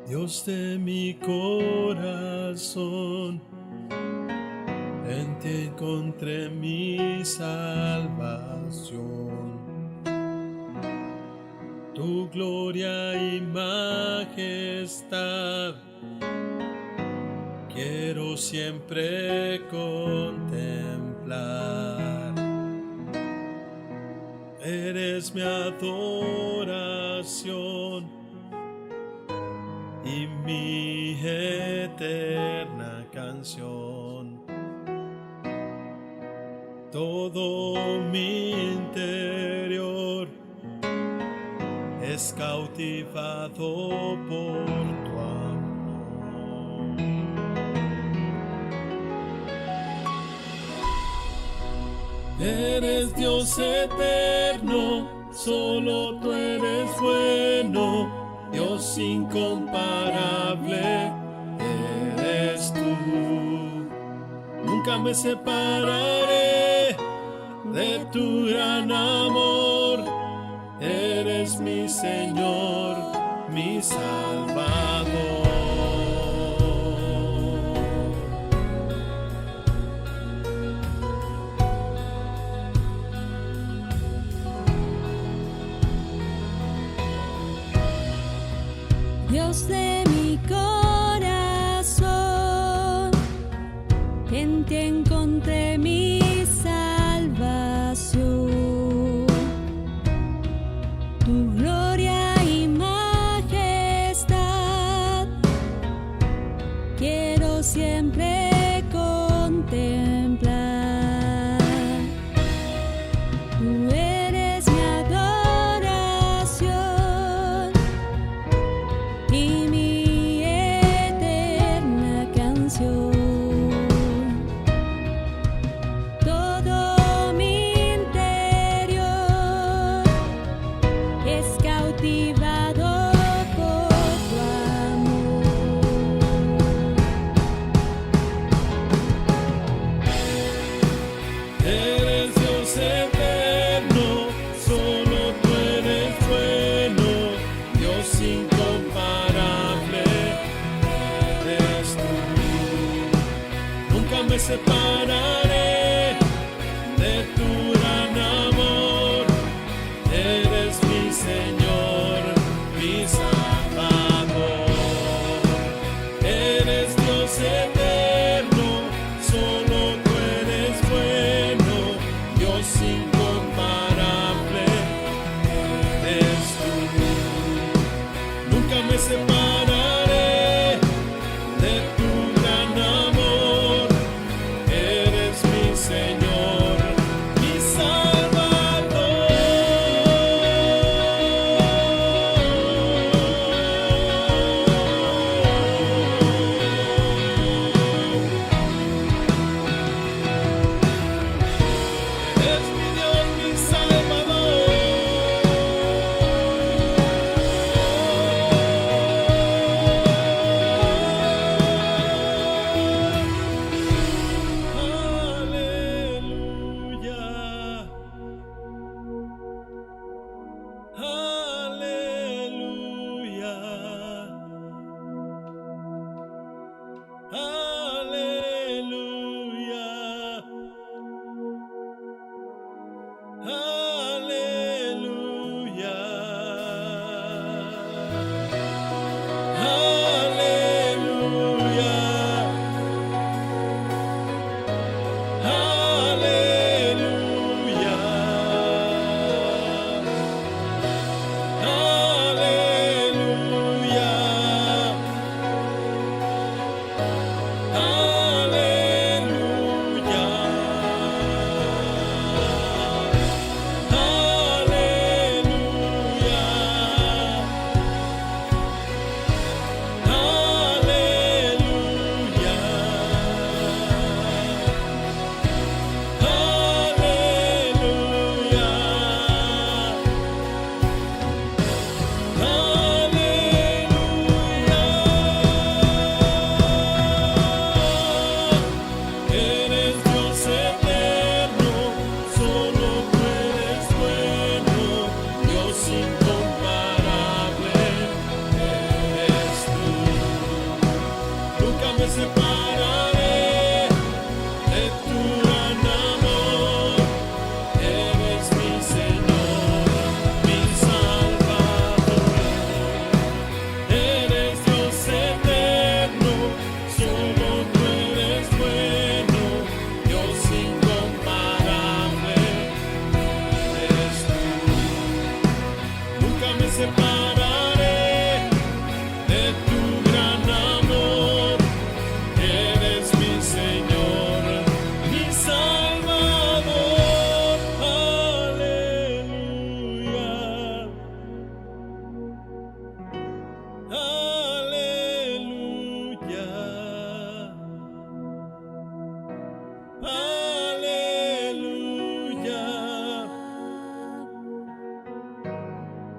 Dios de mi corazón, en ti encontré mi salvación. Tu gloria y majestad quiero siempre contemplar. Eres mi adoración y mi eterna canción. Todo mi interior es cautivado por tu amor. Eres Dios eterno, solo tú eres bueno, Dios incomparable eres tú. Nunca me separaré de tu gran amor. Eres mi Señor, mi Salvador. Dios de mi corazón, en ti encontré mi salvación. Tu gloria y majestad quiero siempre contemplar. Tú eres mi adoración y mi eterna canción. Todo mi interior es cautivado por tu amor. Eres Dios eterno, solo tú eres bueno, Dios incomparable eres tú. Nunca me separaré de tu gran amor. Eres mi Señor, mi Salvador. Eres Dios eterno, solo tú eres bueno, Dios incomparable eres tú. Nunca me separaré de tu gran amor. Eres separaré de tu gran amor. Eres mi Señor, mi Salvador. Eres Dios eterno, solo tú eres bueno, Dios incomparable. Eres tú. Nunca me separaré de tu gran amor. Eres mi Señor, mi Salvador. Aleluya. Aleluya. Aleluya.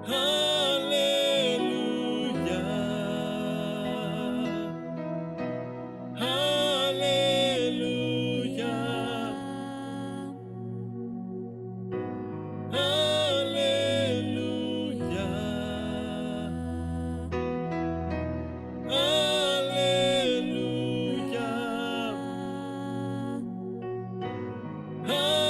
Aleluya. Aleluya. Aleluya. Aleluya.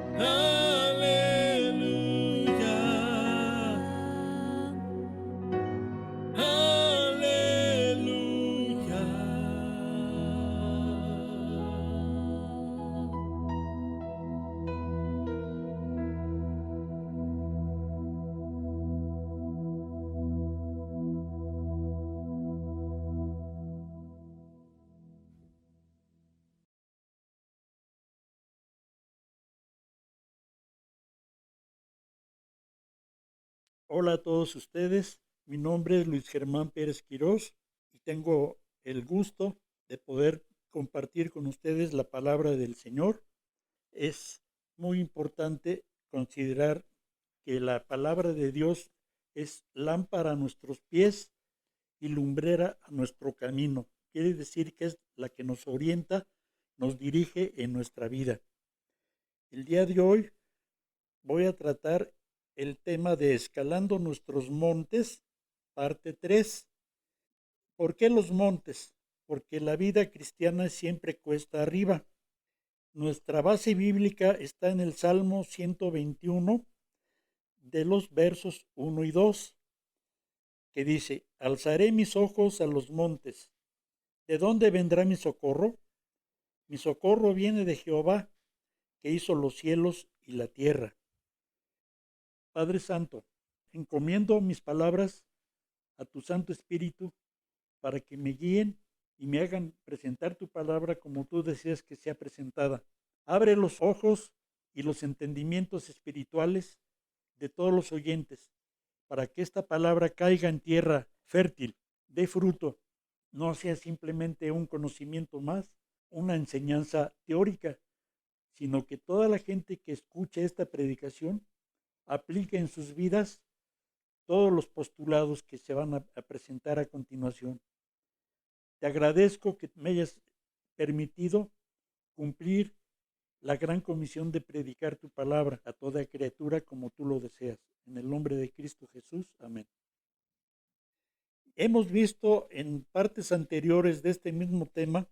Aleluya. Aleluya. Hola a todos ustedes, mi nombre es Luis Germán Pérez Quirós y tengo el gusto de poder compartir con ustedes la palabra del Señor. Es muy importante considerar que la palabra de Dios es lámpara a nuestros pies y lumbrera a nuestro camino. Quiere decir que es la que nos orienta, nos dirige en nuestra vida. El día de hoy voy a tratar el tema de escalando nuestros montes, parte 3. ¿Por qué los montes? Porque la vida cristiana siempre cuesta arriba. Nuestra base bíblica está en el Salmo 121, de los versos 1 y 2, que dice: alzaré mis ojos a los montes. ¿De dónde vendrá mi socorro? Mi socorro viene de Jehová, que hizo los cielos y la tierra. Padre Santo, encomiendo mis palabras a tu Santo Espíritu para que me guíen y me hagan presentar tu palabra como tú deseas que sea presentada. Abre los ojos y los entendimientos espirituales de todos los oyentes para que esta palabra caiga en tierra fértil, dé fruto, no sea simplemente un conocimiento más, una enseñanza teórica, sino que toda la gente que escuche esta predicación aplique en sus vidas todos los postulados que se van a presentar a continuación. Te agradezco que me hayas permitido cumplir la gran comisión de predicar tu palabra a toda criatura como tú lo deseas. En el nombre de Cristo Jesús. Amén. Hemos visto en partes anteriores de este mismo tema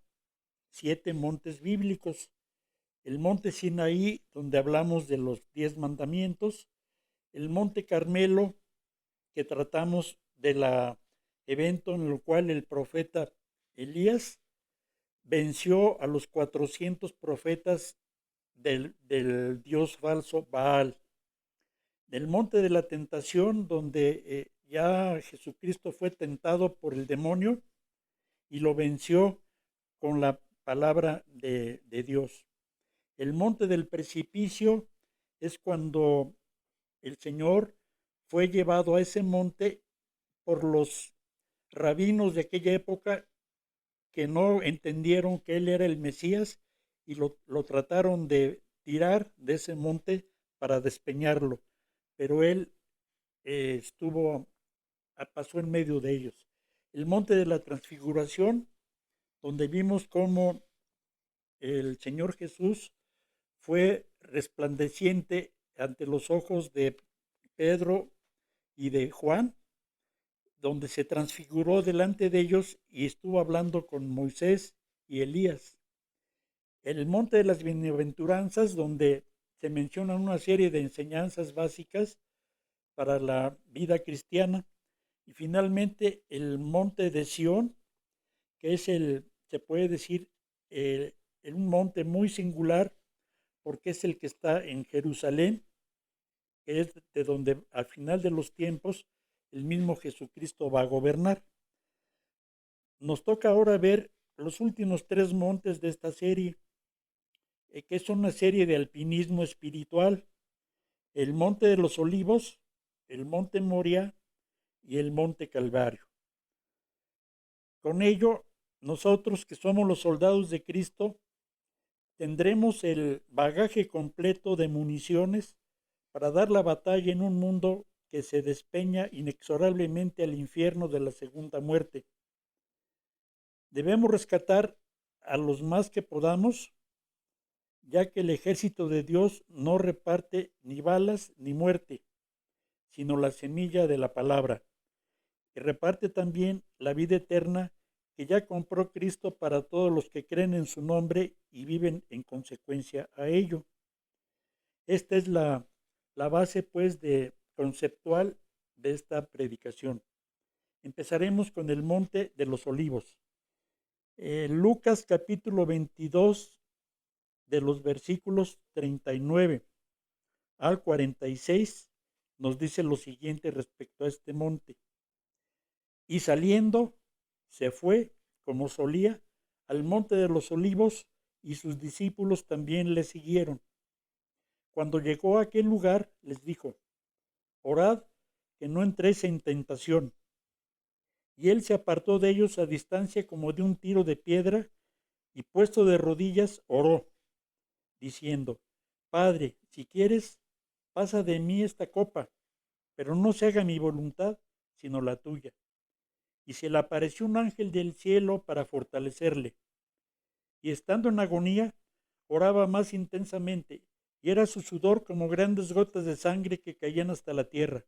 7 montes bíblicos. El monte Sinaí, donde hablamos de los 10 mandamientos. El monte Carmelo, que tratamos del evento en el cual el profeta Elías venció a los 400 profetas del dios falso Baal. Del monte de la tentación, donde ya Jesucristo fue tentado por el demonio y lo venció con la palabra de Dios. El monte del precipicio es cuando el Señor fue llevado a ese monte por los rabinos de aquella época que no entendieron que él era el Mesías y lo trataron de tirar de ese monte para despeñarlo, pero él pasó en medio de ellos. El monte de la transfiguración, donde vimos cómo el Señor Jesús fue resplandeciente ante los ojos de Pedro y de Juan, donde se transfiguró delante de ellos y estuvo hablando con Moisés y Elías. El monte de las bienaventuranzas, donde se mencionan una serie de enseñanzas básicas para la vida cristiana. Y finalmente el monte de Sión, que es se puede decir, un monte muy singular, porque es el que está en Jerusalén, que es de donde al final de los tiempos el mismo Jesucristo va a gobernar. Nos toca ahora ver los últimos 3 montes de esta serie, que es una serie de alpinismo espiritual: el monte de los olivos, el monte Moria y el monte Calvario. Con ello, nosotros que somos los soldados de Cristo, tendremos el bagaje completo de municiones para dar la batalla en un mundo que se despeña inexorablemente al infierno de la segunda muerte. Debemos rescatar a los más que podamos, ya que el ejército de Dios no reparte ni balas ni muerte, sino la semilla de la palabra, que reparte también la vida eterna que ya compró Cristo para todos los que creen en su nombre y viven en consecuencia a ello. Esta es la base, pues, conceptual de esta predicación. Empezaremos con el monte de los olivos. Lucas capítulo 22, de los versículos 39 al 46, nos dice lo siguiente respecto a este monte. Y saliendo, se fue, como solía, al monte de los olivos, y sus discípulos también le siguieron. Cuando llegó a aquel lugar, les dijo: orad, que no entréis en tentación. Y él se apartó de ellos a distancia como de un tiro de piedra, y puesto de rodillas, oró, diciendo: Padre, si quieres, pasa de mí esta copa, pero no se haga mi voluntad, sino la tuya. Y se le apareció un ángel del cielo para fortalecerle. Y estando en agonía, oraba más intensamente, y era su sudor como grandes gotas de sangre que caían hasta la tierra.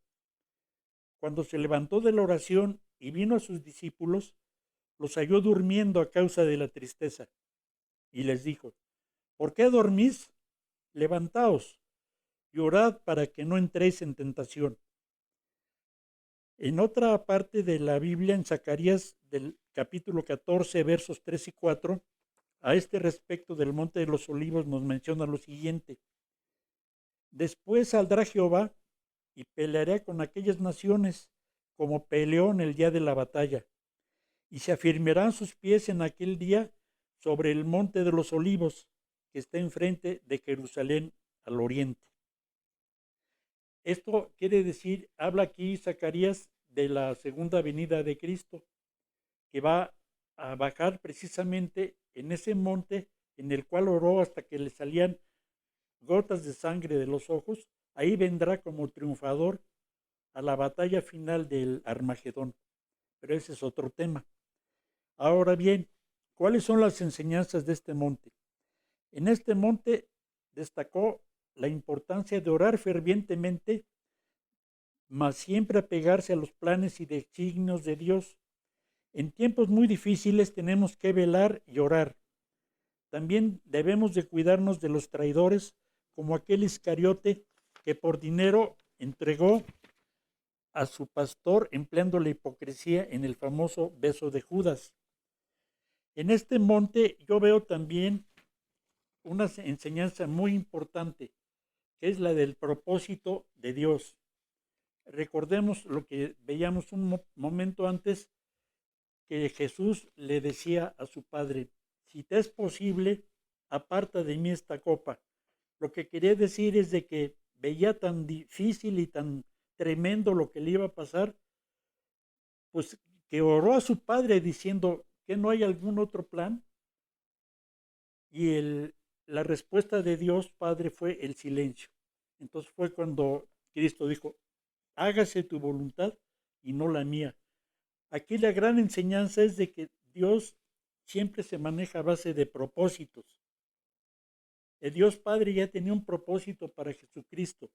Cuando se levantó de la oración y vino a sus discípulos, los halló durmiendo a causa de la tristeza. Y les dijo: ¿por qué dormís? Levantaos y orad para que no entréis en tentación. En otra parte de la Biblia, en Zacarías del capítulo 14, versos 3 y 4, a este respecto del monte de los olivos nos menciona lo siguiente: después saldrá Jehová y peleará con aquellas naciones como peleó en el día de la batalla, y se afirmarán sus pies en aquel día sobre el monte de los olivos que está enfrente de Jerusalén al oriente. Esto quiere decir, habla aquí Zacarías de la segunda venida de Cristo, que va a bajar precisamente en ese monte en el cual oró hasta que le salían gotas de sangre de los ojos. Ahí vendrá como triunfador a la batalla final del Armagedón. Pero ese es otro tema. Ahora bien, ¿cuáles son las enseñanzas de este monte? En este monte destacó la importancia de orar fervientemente, mas siempre apegarse a los planes y designios de Dios. En tiempos muy difíciles tenemos que velar y orar. También debemos de cuidarnos de los traidores, como aquel Iscariote que por dinero entregó a su pastor empleando la hipocresía en el famoso beso de Judas. En este monte yo veo también una enseñanza muy importante, que es la del propósito de Dios. Recordemos lo que veíamos un momento antes, que Jesús le decía a su Padre: si te es posible, aparta de mí esta copa. Lo que quería decir es de que veía tan difícil y tan tremendo lo que le iba a pasar, pues que oró a su Padre diciendo: ¿que no hay algún otro plan? Y la respuesta de Dios Padre fue el silencio. Entonces fue cuando Cristo dijo: hágase tu voluntad y no la mía. Aquí la gran enseñanza es de que Dios siempre se maneja a base de propósitos. El Dios Padre ya tenía un propósito para Jesucristo,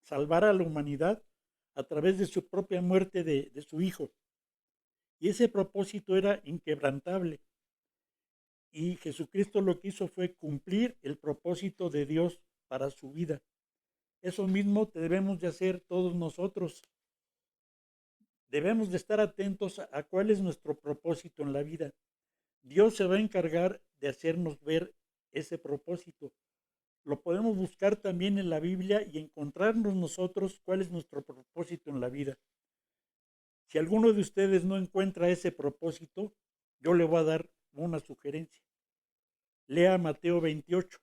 salvar a la humanidad a través de su propia muerte de su Hijo. Y ese propósito era inquebrantable. Y Jesucristo lo que hizo fue cumplir el propósito de Dios para su vida. Eso mismo debemos de hacer todos nosotros. Debemos de estar atentos a cuál es nuestro propósito en la vida. Dios se va a encargar de hacernos ver ese propósito. Lo podemos buscar también en la Biblia y encontrarnos nosotros cuál es nuestro propósito en la vida. Si alguno de ustedes no encuentra ese propósito, yo le voy a dar una sugerencia. Lea Mateo 28.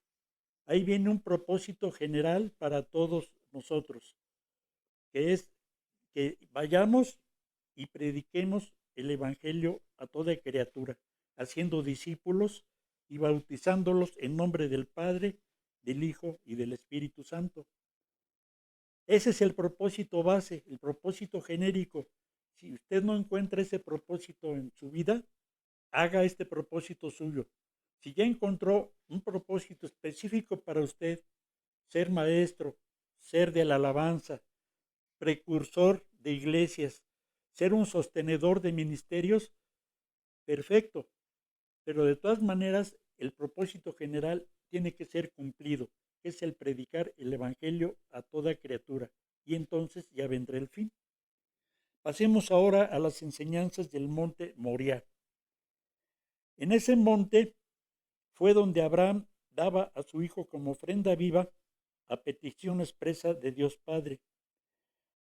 Ahí viene un propósito general para todos nosotros, que es que vayamos y prediquemos el Evangelio a toda criatura, haciendo discípulos y bautizándolos en nombre del Padre, del Hijo y del Espíritu Santo. Ese es el propósito base, el propósito genérico. Si usted no encuentra ese propósito en su vida, haga este propósito suyo. Si ya encontró un propósito específico para usted, ser maestro, ser de la alabanza, precursor de iglesias, ser un sostenedor de ministerios, perfecto. Pero de todas maneras, el propósito general tiene que ser cumplido, que es el predicar el Evangelio a toda criatura. Y entonces ya vendrá el fin. Pasemos ahora a las enseñanzas del monte Moriah. En ese monte fue donde Abraham daba a su hijo como ofrenda viva a petición expresa de Dios Padre.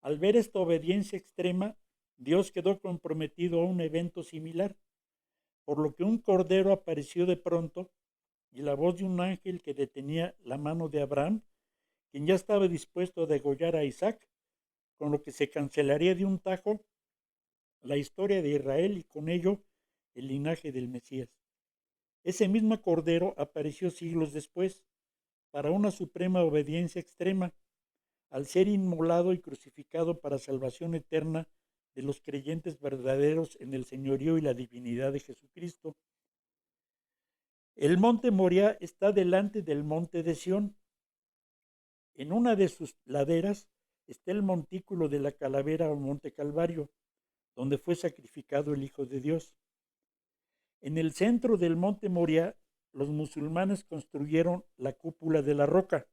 Al ver esta obediencia extrema, Dios quedó comprometido a un evento similar, por lo que un cordero apareció de pronto y la voz de un ángel que detenía la mano de Abraham, quien ya estaba dispuesto a degollar a Isaac, con lo que se cancelaría de un tajo la historia de Israel y con ello el linaje del Mesías. Ese mismo cordero apareció siglos después, para una suprema obediencia extrema, al ser inmolado y crucificado para salvación eterna de los creyentes verdaderos en el señorío y la divinidad de Jesucristo. El monte Moriah está delante del monte de Sión. En una de sus laderas está el montículo de la calavera o monte Calvario, donde fue sacrificado el Hijo de Dios. En el centro del monte Moriah, los musulmanes construyeron la cúpula de la roca,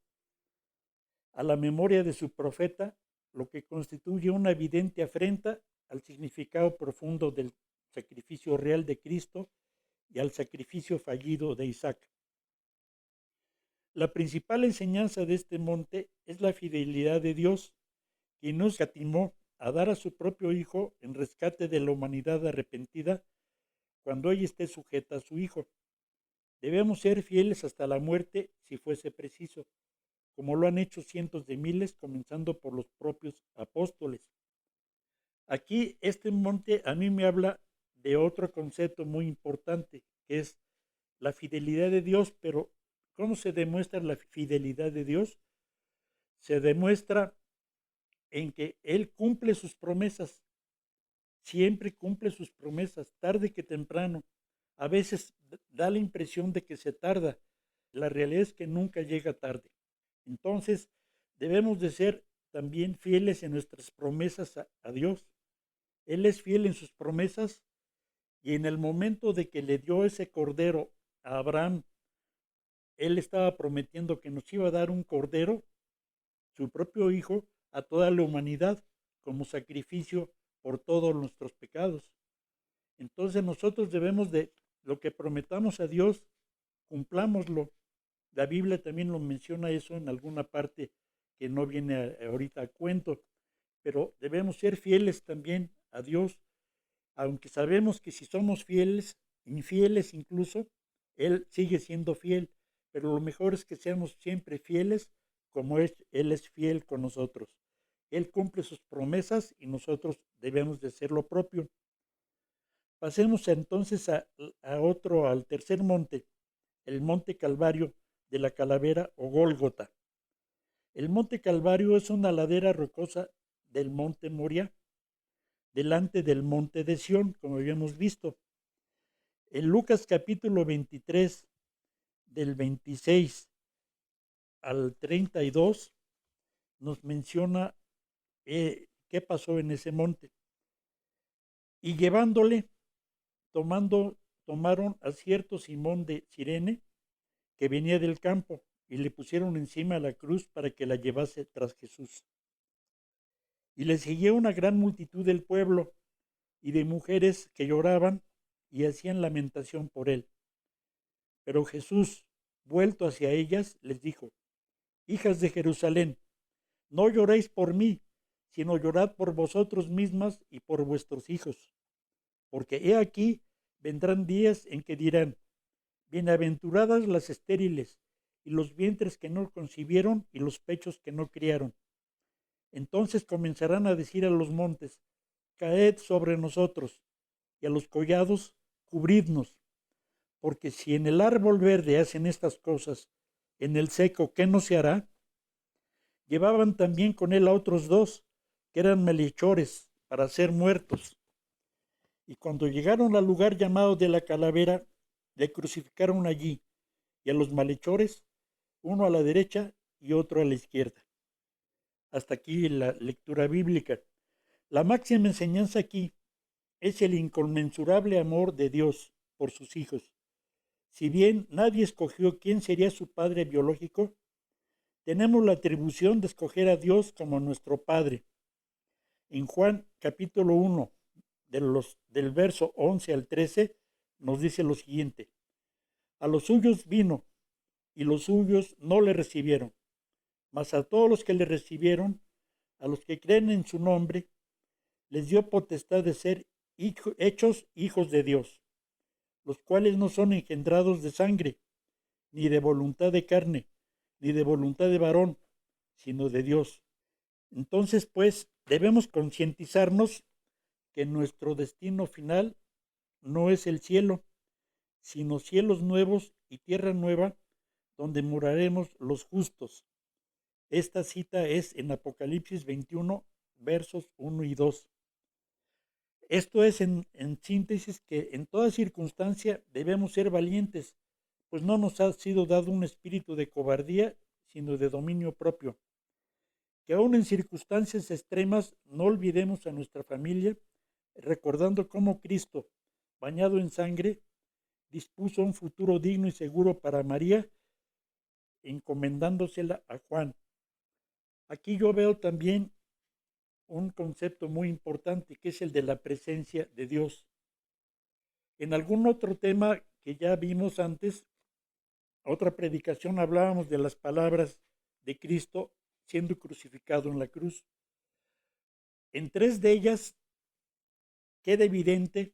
a la memoria de su profeta, lo que constituye una evidente afrenta al significado profundo del sacrificio real de Cristo y al sacrificio fallido de Isaac. La principal enseñanza de este monte es la fidelidad de Dios, quien no escatimó a dar a su propio Hijo en rescate de la humanidad arrepentida cuando ella esté sujeta a su Hijo. Debemos ser fieles hasta la muerte si fuese preciso, como lo han hecho cientos de miles, comenzando por los propios apóstoles. Aquí este monte a mí me habla de otro concepto muy importante, que es la fidelidad de Dios. Pero ¿cómo se demuestra la fidelidad de Dios? Se demuestra en que Él cumple sus promesas, siempre cumple sus promesas, tarde que temprano. A veces da la impresión de que se tarda, la realidad es que nunca llega tarde. Entonces debemos de ser también fieles en nuestras promesas a Dios. Él es fiel en sus promesas y en el momento de que le dio ese cordero a Abraham, Él estaba prometiendo que nos iba a dar un cordero, su propio hijo, a toda la humanidad como sacrificio por todos nuestros pecados. Entonces nosotros debemos de lo que prometamos a Dios, cumplámoslo. La Biblia también lo menciona eso en alguna parte que no viene ahorita a cuento, pero debemos ser fieles también a Dios, aunque sabemos que si somos fieles, infieles incluso, Él sigue siendo fiel, pero lo mejor es que seamos siempre fieles como Él es fiel con nosotros. Él cumple sus promesas y nosotros debemos de hacer lo propio. Pasemos entonces al tercer monte, el monte Calvario de la Calavera o Gólgota. El monte Calvario es una ladera rocosa del monte Moriah. delante del monte de Sión, como habíamos visto. En Lucas capítulo 23, del 26 al 32, nos menciona qué pasó en ese monte. Y llevándole, tomaron a cierto Simón de Cirene, que venía del campo, y le pusieron encima la cruz para que la llevase tras Jesús. Y le seguía una gran multitud del pueblo y de mujeres que lloraban y hacían lamentación por él. Pero Jesús, vuelto hacia ellas, les dijo: Hijas de Jerusalén, no lloréis por mí, sino llorad por vosotros mismas y por vuestros hijos. Porque he aquí vendrán días en que dirán: bienaventuradas las estériles, y los vientres que no concibieron, y los pechos que no criaron. Entonces comenzarán a decir a los montes: caed sobre nosotros, y a los collados: cubridnos. Porque si en el árbol verde hacen estas cosas, en el seco, ¿qué no se hará? Llevaban también con él a otros dos, que eran malhechores, para ser muertos. Y cuando llegaron al lugar llamado de la calavera, le crucificaron allí, y a los malhechores, uno a la derecha y otro a la izquierda. Hasta aquí la lectura bíblica. La máxima enseñanza aquí es el inconmensurable amor de Dios por sus hijos. Si bien nadie escogió quién sería su padre biológico, tenemos la atribución de escoger a Dios como nuestro Padre. En Juan capítulo 1, del verso 11 al 13, nos dice lo siguiente: a los suyos vino, y los suyos no le recibieron, mas a todos los que le recibieron, a los que creen en su nombre, les dio potestad de ser hechos hijos de Dios, los cuales no son engendrados de sangre, ni de voluntad de carne, ni de voluntad de varón, sino de Dios. Entonces, pues, debemos concientizarnos que nuestro destino final no es el cielo, sino cielos nuevos y tierra nueva, donde moraremos los justos. Esta cita es en Apocalipsis 21, versos 1 y 2. Esto es en síntesis que en toda circunstancia debemos ser valientes, pues no nos ha sido dado un espíritu de cobardía, sino de dominio propio. Que aún en circunstancias extremas no olvidemos a nuestra familia, recordando cómo Cristo, bañado en sangre, dispuso un futuro digno y seguro para María, encomendándosela a Juan. Aquí yo veo también un concepto muy importante, que es el de la presencia de Dios. En algún otro tema que ya vimos antes, otra predicación, hablábamos de las palabras de Cristo siendo crucificado en la cruz. En tres de ellas queda evidente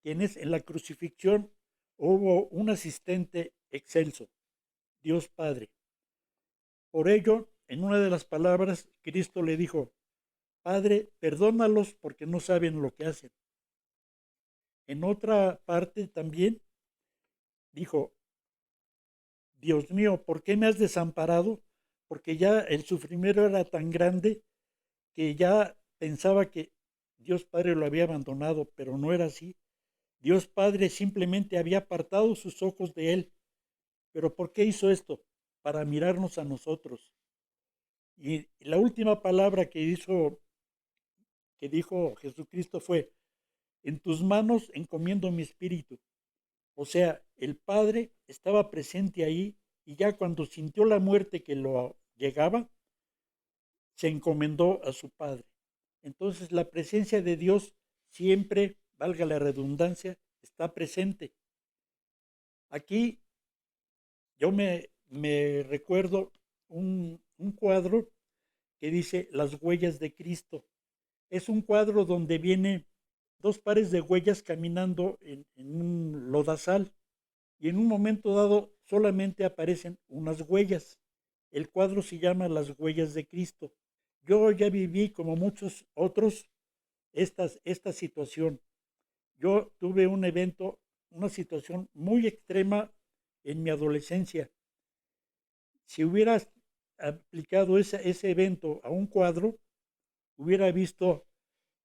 que en la crucifixión hubo un asistente excelso, Dios Padre. Por ello, en una de las palabras, Cristo le dijo: Padre, perdónalos porque no saben lo que hacen. En otra parte también dijo: Dios mío, ¿por qué me has desamparado? Porque ya el sufrimiento era tan grande que ya pensaba que Dios Padre lo había abandonado, pero no era así. Dios Padre simplemente había apartado sus ojos de él. ¿Pero por qué hizo esto? Para mirarnos a nosotros. Y la última palabra que dijo Jesucristo fue: en tus manos encomiendo mi espíritu. O sea, el Padre estaba presente ahí, y ya cuando sintió la muerte que lo llegaba, se encomendó a su Padre. Entonces la presencia de Dios siempre, valga la redundancia, está presente. Aquí yo me recuerdo un cuadro que dice Las huellas de Cristo. Es un cuadro donde viene dos pares de huellas caminando en un lodazal, y en un momento dado solamente aparecen unas huellas. El cuadro se llama Las huellas de Cristo. Yo ya viví, como muchos otros, esta situación. Yo tuve un evento, una situación muy extrema en mi adolescencia. Si hubieras aplicado ese evento a un cuadro, hubiera visto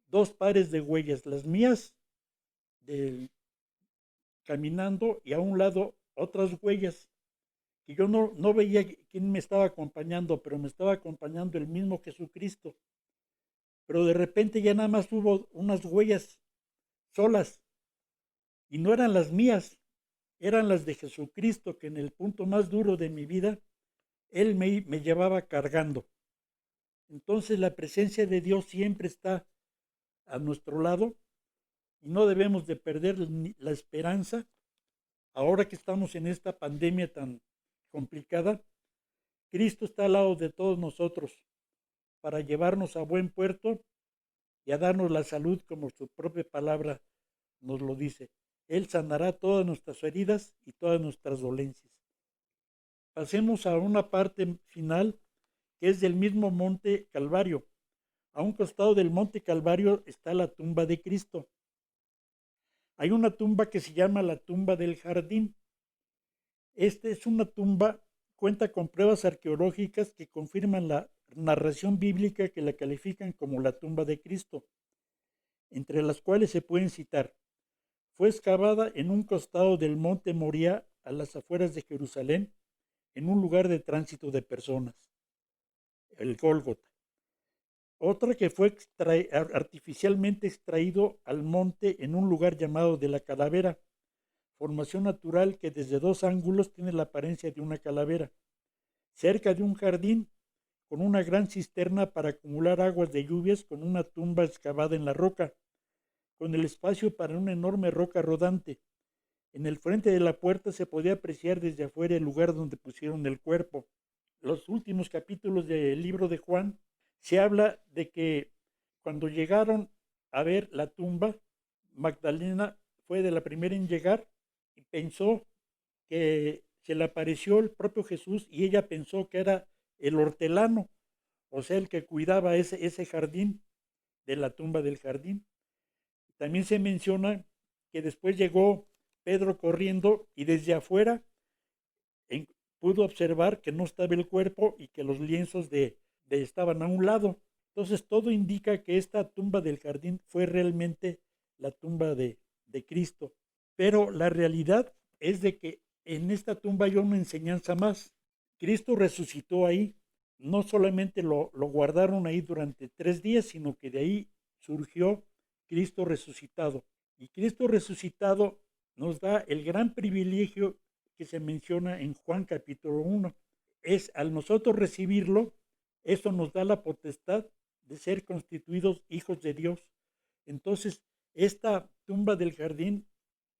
dos pares de huellas, las mías del caminando y a un lado otras huellas que yo no veía quién me estaba acompañando, pero me estaba acompañando el mismo Jesucristo. Pero de repente ya nada más hubo unas huellas solas y no eran las mías, eran las de Jesucristo, que en el punto más duro de mi vida, Él me llevaba cargando. Entonces la presencia de Dios siempre está a nuestro lado y no debemos de perder la esperanza. Ahora que estamos en esta pandemia tan complicada, Cristo está al lado de todos nosotros para llevarnos a buen puerto y a darnos la salud como su propia palabra nos lo dice. Él sanará todas nuestras heridas y todas nuestras dolencias. Pasemos a una parte final que es del mismo monte Calvario. A un costado del monte Calvario está la tumba de Cristo. Hay una tumba que se llama la tumba del jardín. Esta es una tumba, cuenta con pruebas arqueológicas que confirman la narración bíblica que la califican como la tumba de Cristo, entre las cuales se pueden citar: fue excavada en un costado del monte Moría, a las afueras de Jerusalén, en un lugar de tránsito de personas, el Gólgota. Otra que fue artificialmente extraído al monte en un lugar llamado de la Calavera, formación natural que desde dos ángulos tiene la apariencia de una calavera, cerca de un jardín con una gran cisterna para acumular aguas de lluvias, con una tumba excavada en la roca, con el espacio para una enorme roca rodante. En el frente de la puerta se podía apreciar desde afuera el lugar donde pusieron el cuerpo. Los últimos capítulos del libro de Juan se habla de que cuando llegaron a ver la tumba, Magdalena fue de la primera en llegar y pensó que se le apareció el propio Jesús y ella pensó que era el hortelano, o sea, el que cuidaba ese jardín, de la tumba del jardín. También se menciona que después llegó Pedro corriendo y desde afuera pudo observar que no estaba el cuerpo y que los lienzos estaban a un lado. Entonces todo indica que esta tumba del jardín fue realmente la tumba de Cristo. Pero la realidad es de que en esta tumba hay una enseñanza más. Cristo resucitó ahí. No solamente lo guardaron ahí durante 3 días, sino que de ahí surgió Cristo resucitado. Y Cristo resucitado nos da el gran privilegio que se menciona en Juan capítulo 1. Es al nosotros recibirlo, eso nos da la potestad de ser constituidos hijos de Dios. Entonces, esta tumba del jardín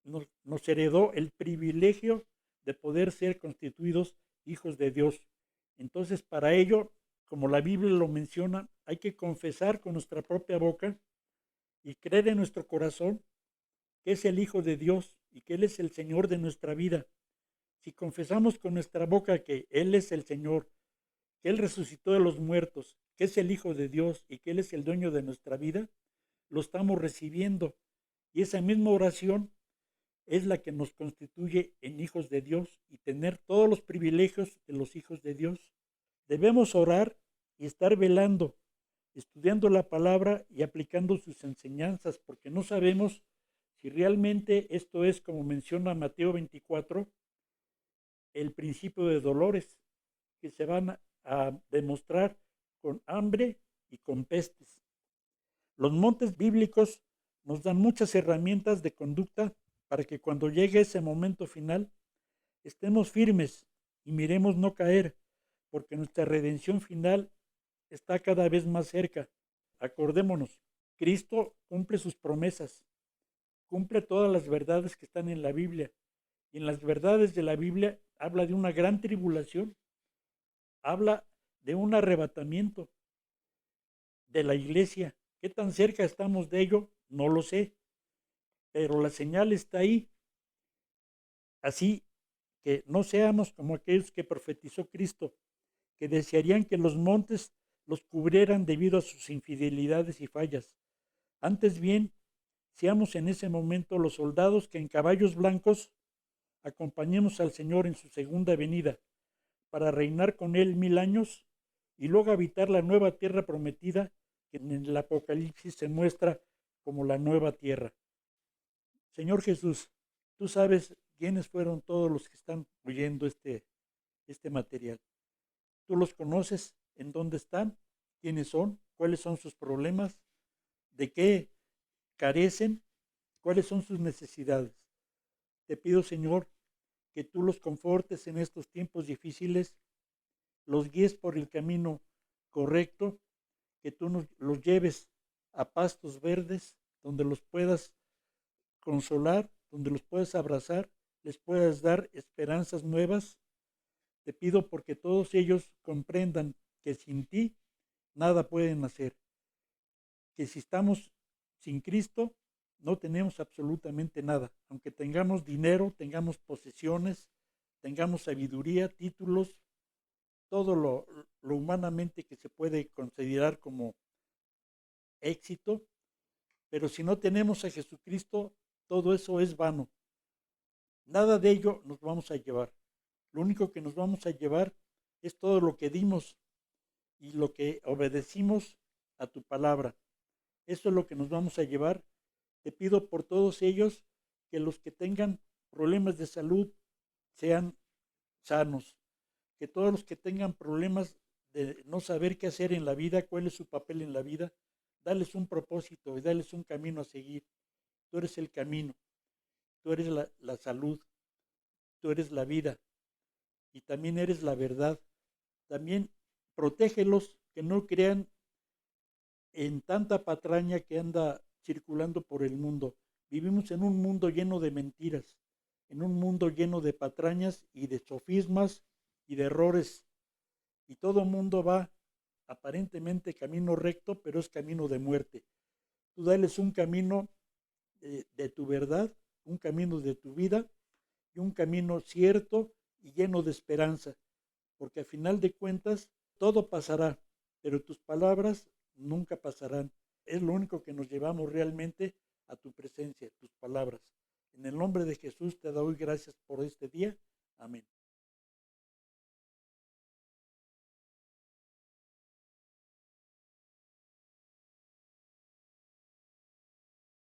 nos heredó el privilegio de poder ser constituidos hijos de Dios. Entonces, para ello, como la Biblia lo menciona, hay que confesar con nuestra propia boca y creer en nuestro corazón que es el Hijo de Dios y que Él es el Señor de nuestra vida. Si confesamos con nuestra boca que Él es el Señor, que Él resucitó de los muertos, que es el Hijo de Dios y que Él es el dueño de nuestra vida, lo estamos recibiendo. Y esa misma oración es la que nos constituye en hijos de Dios y tener todos los privilegios de los hijos de Dios. Debemos orar y estar velando, estudiando la palabra y aplicando sus enseñanzas, porque no sabemos si realmente esto es, como menciona Mateo 24, el principio de dolores que se van a demostrar con hambre y con pestes. Los montes bíblicos nos dan muchas herramientas de conducta para que cuando llegue ese momento final estemos firmes y miremos no caer, porque nuestra redención final está cada vez más cerca. Acordémonos, Cristo cumple sus promesas, cumple todas las verdades que están en la Biblia. Y en las verdades de la Biblia habla de una gran tribulación, habla de un arrebatamiento de la iglesia. ¿Qué tan cerca estamos de ello? No lo sé, pero la señal está ahí. Así que no seamos como aquellos que profetizó Cristo, que desearían que los montes los cubrieran debido a sus infidelidades y fallas. Antes bien, seamos en ese momento los soldados que en caballos blancos acompañemos al Señor en su segunda venida, para reinar con Él 1000 años y luego habitar la nueva tierra prometida que en el Apocalipsis se muestra como la nueva tierra. Señor Jesús, tú sabes quiénes fueron todos los que están oyendo este material. Tú los conoces, en dónde están, quiénes son, cuáles son sus problemas, de qué carecen, cuáles son sus necesidades. Te pido, Señor, que tú los confortes en estos tiempos difíciles, los guíes por el camino correcto, que tú los lleves a pastos verdes, donde los puedas consolar, donde los puedas abrazar, les puedas dar esperanzas nuevas. Te pido porque todos ellos comprendan que sin ti nada pueden hacer, que si estamos sin Cristo no tenemos absolutamente nada, aunque tengamos dinero, tengamos posesiones, tengamos sabiduría, títulos, todo lo humanamente que se puede considerar como éxito, pero si no tenemos a Jesucristo, todo eso es vano. Nada de ello nos vamos a llevar. Lo único que nos vamos a llevar es todo lo que dimos y lo que obedecimos a tu palabra. Eso es lo que nos vamos a llevar. Te pido por todos ellos que los que tengan problemas de salud sean sanos, que todos los que tengan problemas de no saber qué hacer en la vida, cuál es su papel en la vida, dales un propósito y dales un camino a seguir. Tú eres el camino, tú eres la salud, tú eres la vida y también eres la verdad. También protégelos, que no crean en tanta patraña que anda circulando por el mundo. Vivimos en un mundo lleno de mentiras, en un mundo lleno de patrañas y de sofismas y de errores. Y todo mundo va aparentemente camino recto, pero es camino de muerte. Tú dales un camino de tu verdad, un camino de tu vida y un camino cierto y lleno de esperanza, porque al final de cuentas todo pasará, pero tus palabras nunca pasarán. Es lo único que nos llevamos realmente a tu presencia, tus palabras. En el nombre de Jesús te doy gracias por este día. Amén.